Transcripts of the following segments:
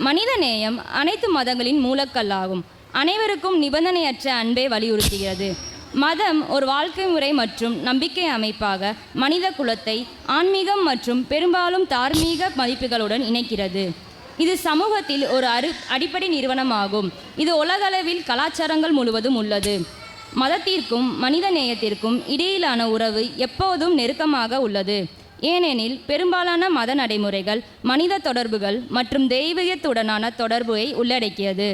மனித நேயம் அனைத்து மதங்களின் மூலக்கல்லாகும். அனைவருக்கும் நிபந்தனையற்ற அன்பை வலியுறுத்துகிறது. மதம் ஒரு வாழ்க்கை முறை மற்றும் நம்பிக்கை அமைப்பாக மனித குலத்தை ஆன்மீகம் மற்றும் பெரும்பாலும் தார்மீக மதிப்புகளுடன் இணைக்கிறது. இது சமூகத்தில் ஒரு அடிப்படை நிறுவனமாகும். இது உலகளவில் கலாச்சாரங்கள் முழுவதும் உள்ளது. மதத்திற்கும் மனித நேயத்திற்கும் இடையிலான உறவு எப்போதும் நெருக்கமாக உள்ளது. ஏனெனில் பெரும்பாலான மத நடைமுறைகள் மனித தொடர்புகள் மற்றும் தெய்வீகத்துடனான தொடர்பை உள்ளடக்கியது.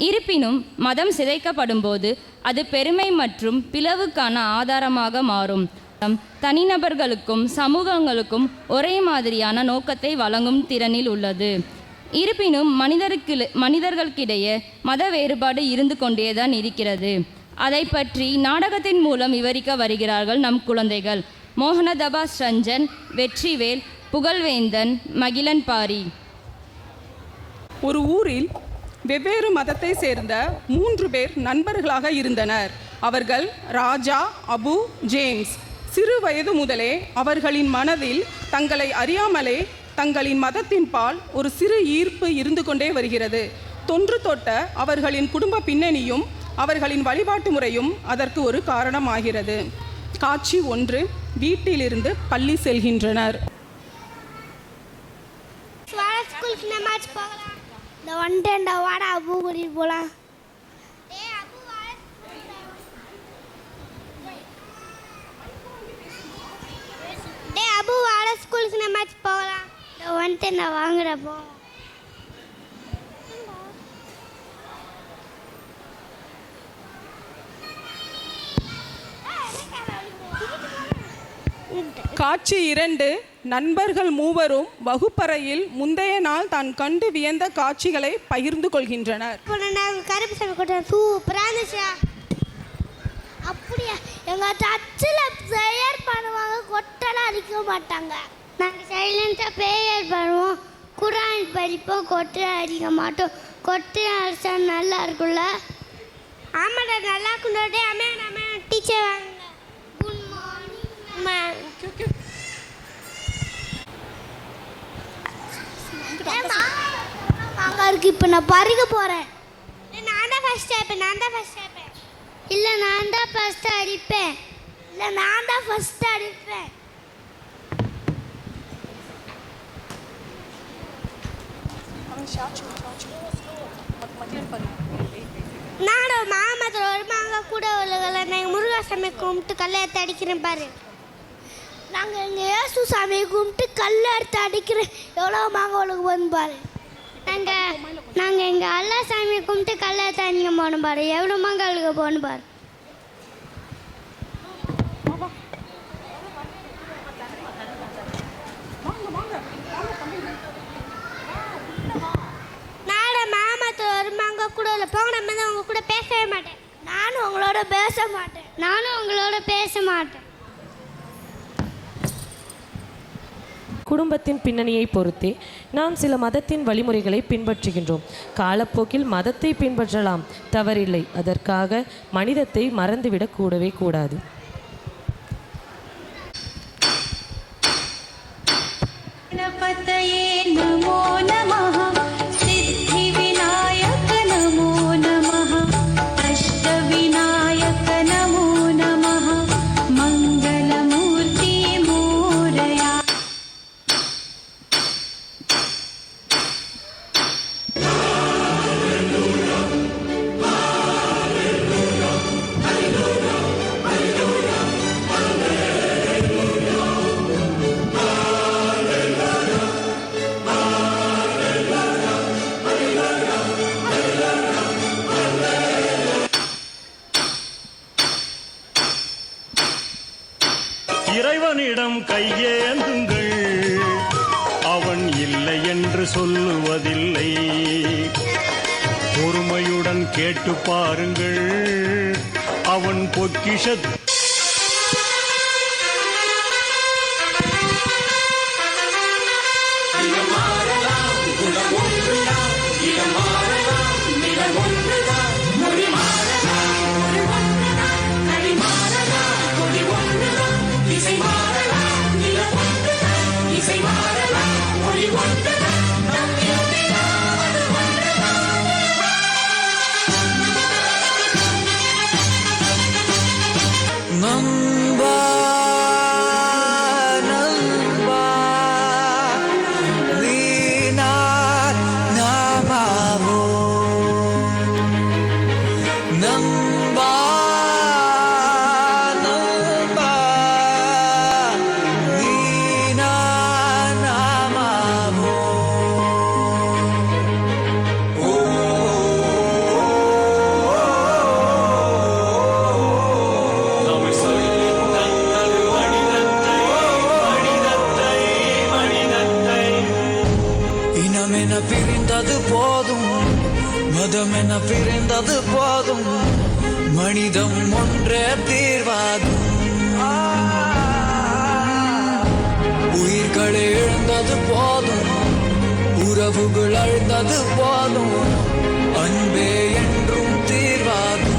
இருப்பினும் மதம் சிதைக்கப்படும் போது அது பெருமை மற்றும் பிளவுக்கான ஆதாரமாக மாறும். தனிநபர்களுக்கும் சமூகங்களுக்கும் ஒரே மாதிரியான நோக்கத்தை வழங்கும் திறனில் உள்ளது. இருப்பினும் மனிதர்களுக்கிடையே மத வேறுபாடு இருந்து கொண்டேதான் இருக்கிறது. அதை பற்றி நாடகத்தின் மூலம் விவரிக்க வருகிறார்கள் நம் குழந்தைகள். மோகனதாஸ் ரஞ்சன், வெற்றிவேல், புகழ்வேந்தன், மகிழன் பாரி. ஒரு ஊரில் வெவ்வேறு மதத்தை சேர்ந்த 3 பேர் நண்பர்களாக இருந்தனர். அவர்கள் ராஜா, அபு, ஜேம்ஸ். சிறு வயது முதலே அவர்களின் மனதில் தங்களை அறியாமலே தங்களின் மதத்தின் பால் ஒரு சிறு ஈர்ப்பு இருந்து கொண்டே வருகிறது. தொன்று தொட்ட அவர்களின் குடும்ப பின்னணியும் அவர்களின் வழிபாட்டு முறையும் அதற்கு ஒரு காரணமாகிறது. காட்சி 1. வீட்டிலிருந்து பள்ளி செல்கின்றனர். வாங்குறப்போ காட்சி 2. நண்பர்கள் மூவரும் வகுப்பறையில் முந்தைய நாள் தான் கண்டு வியந்த காட்சிகளை பகிர்ந்து கொள்கின்றனர். கருப்பு சாமி கொட்டை சூப்பராக இருந்துச்சா? அப்படியா? எங்கள் சர்ச்சில் ப்ரேயர் பண்ணுவாங்க, கொட்டெல்லாம் அடிக்க மாட்டாங்க. நாங்கள் சைலண்ட்டாக ப்ரேயர் பண்ணுவோம், குரான் படிப்போம், கொட்டை அடிக்க மாட்டோம். கொட்டை அடித்தா நல்லா இருக்குல்ல? ஆமாடா, நல்லா இருக்குண்டே. அம்மா நம்ம டீச்சர் வாங்க. Good morning. அங்கே இருக்கு. இப்போ நான் பறிக்க போகிறேன். நான் தான் ஃபஸ்ட் அடிப்பேன். இல்லை நான் தான் ஃபஸ்ட் அடிப்பேன். நானும் மாமத்தில் ஒரு மாங்க கூட உள்ளதில்ல. நாங்கள் முருகா சாமி கும்பிட்டு கல்லை எடுத்து அடிக்கிறேன் பாரு. நாங்கள் எங்கள் ஏசு சாமியை கும்பிட்டு கல்லை எடுத்து அடிக்கிறேன். எவ்வளோ மாங்க உலகம் வந்து பாரு. நாங்கள் எங்கள் அல்லா சாமியை கும்பிட்டு கல்லை எடுத்து அடிக்க போகணும் பாரு. எவ்வளோ மாங்க அழுக போகணும் பாரு. நானும் மாமத்தில் ஒரு மாங்க கூட இல்லை. போங்க, நம்ம தான் உங்க கூட பேசவே மாட்டேன். நானும் உங்களோட பேச மாட்டேன். குடும்பத்தின் பின்னணியை பொறுத்தே நாம் சில மதத்தின் வழிமுறைகளை பின்பற்றுகின்றோம். காலப்போக்கில் மதத்தை பின்பற்றலாம், தவறில்லை. அதற்காக மனிதத்தை மறந்துவிடக் கூடவே கூடாது. இறைவனிடம் கையேந்துங்கள், அவன் இல்லை என்று சொல்லுவதில்லை. பொறுமையுடன் கேட்டு பாருங்கள், அவன் பொக்கிஷ பிரிந்தது போதும், மதம் என பிரிந்தது போதும், மனிதம் ஒன்றே தீர்வாகும். உயிர்களை இழந்தது போதும், உறவுகள் அழுந்தது போதும், அன்பே என்றும் தீர்வாகும்.